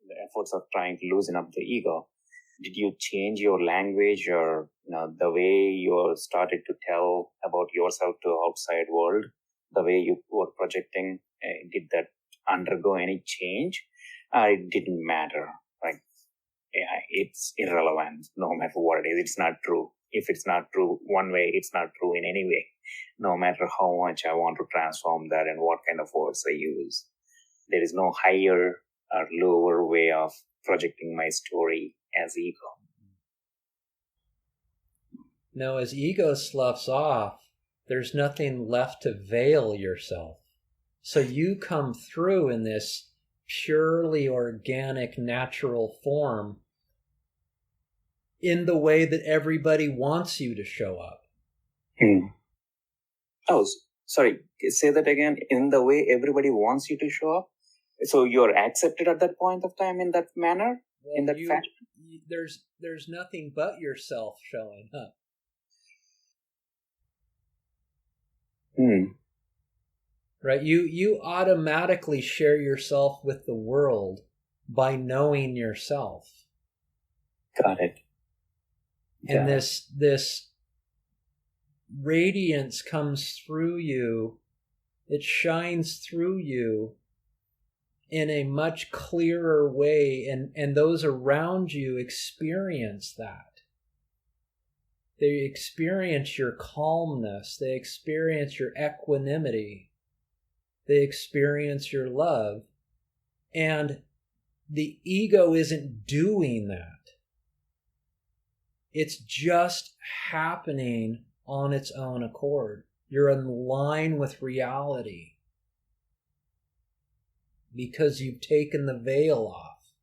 the efforts of trying to loosen up the ego, did you change your language or the way you started to tell about yourself to the outside world, the way you were projecting? Did that undergo any change? It didn't matter. Like, yeah, it's irrelevant no matter what it is. It's not true. If it's not true one way, it's not true in any way. No matter how much I want to transform that and what kind of words I use. There is no higher or lower way of projecting my story as ego. No, as ego sloughs off, there's nothing left to veil yourself. So you come through in this purely organic, natural form in the way that everybody wants you to show up. Oh, sorry. Say that again. In the way everybody wants you to show up? So you're accepted at that point of time in that manner? Well, in that fashion? There's nothing but yourself showing up. Right? You automatically share yourself with the world by knowing yourself. Got it. And this radiance comes through you. It shines through you in a much clearer way, and those around you experience that. They experience your calmness. They experience your equanimity. They experience your love. And the ego isn't doing that. It's just happening on its own accord. You're in line with reality because you've taken the veil off.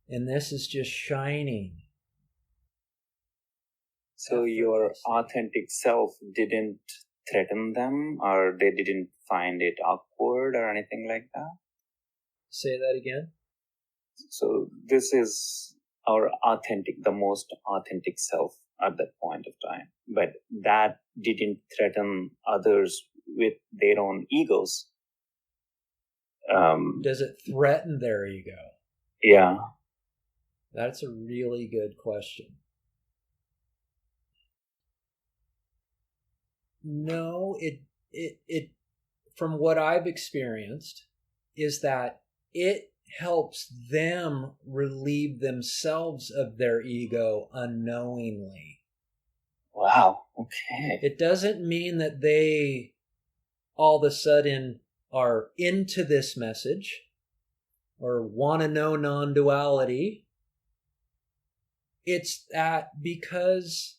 And this is just shining. So your authentic self didn't threaten them, or they didn't find it awkward or anything like that? Say that again? So this is our the most authentic self at that point of time. But that didn't threaten others with their own egos. Does it threaten their ego? Yeah. That's a really good question. No, it from what I've experienced is that it helps them relieve themselves of their ego unknowingly. Wow, okay. It doesn't mean that they all of a sudden are into this message or want to know non-duality. It's that because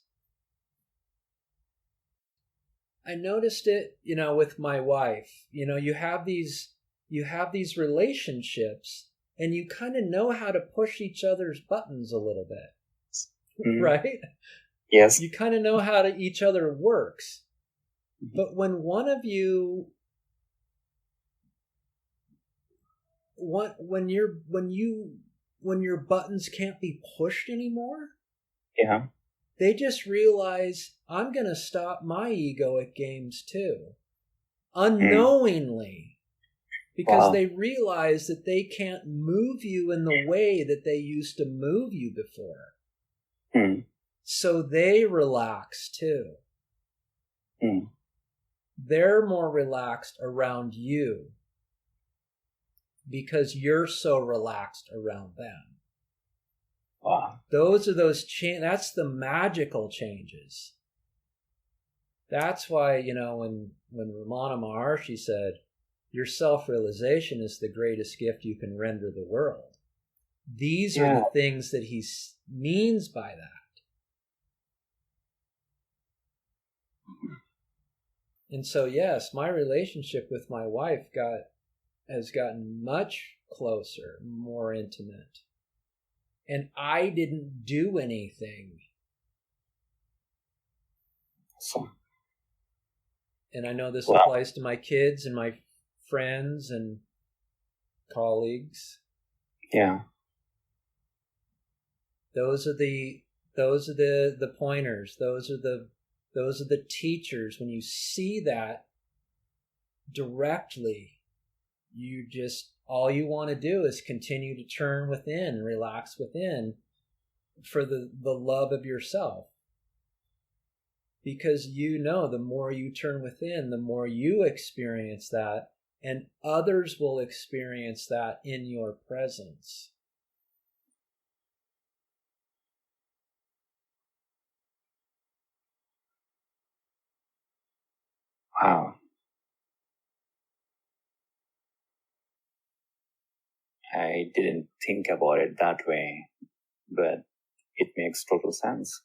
I noticed it, with my wife. You have these relationships and you kind of know how to push each other's buttons a little bit, right? Yes. You kind of know how each other works. But when one of you, when your buttons can't be pushed anymore, yeah, they just realize I'm going to stop my egoic games too, unknowingly, because they realize that they can't move you in the way that they used to move you before. So they relax too. They're more relaxed around you because you're so relaxed around them. Wow. Those are that's the magical changes. That's why, when Ramana Maharshi said, your self-realization is the greatest gift you can render the world. These are the things that he means by that. And so, yes, my relationship with my wife has gotten much closer, more intimate. And I didn't do anything. Awesome. And I know this applies to my kids and my friends and colleagues. Yeah. Those are the pointers. Those are the teachers. When you see that directly, you just all you want to do is continue to turn within, relax within for the love of yourself. Because you know the more you turn within, the more you experience that, and others will experience that in your presence. Wow. I didn't think about it that way, but it makes total sense.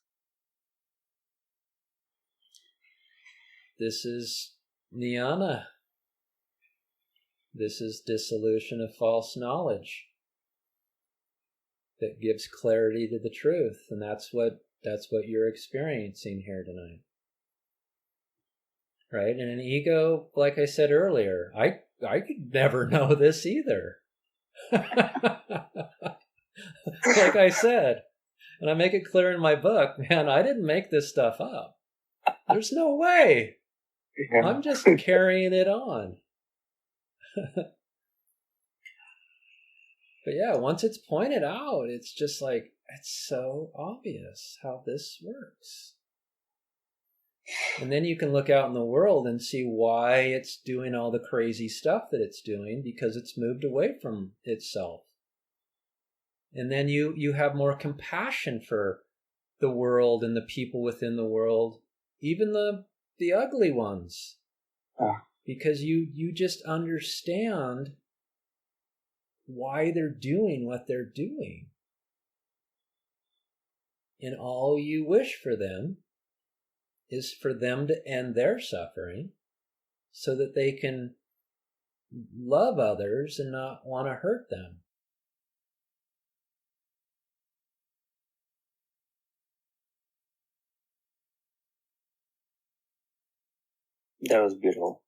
This is jnana. This is dissolution of false knowledge that gives clarity to the truth, and that's what you're experiencing here tonight. Right? And an ego, like I said earlier, I could never know this either. Like I said, and I make it clear in my book, man, I didn't make this stuff up. There's no way. Yeah. I'm just carrying it on. But yeah, once it's pointed out, it's just like, it's so obvious how this works. And then you can look out in the world and see why it's doing all the crazy stuff that it's doing, because it's moved away from itself. And then you have more compassion for the world and the people within the world, even the ugly ones. Because you just understand why they're doing what they're doing. And all you wish for them is for them to end their suffering so that they can love others and not want to hurt them. That was beautiful.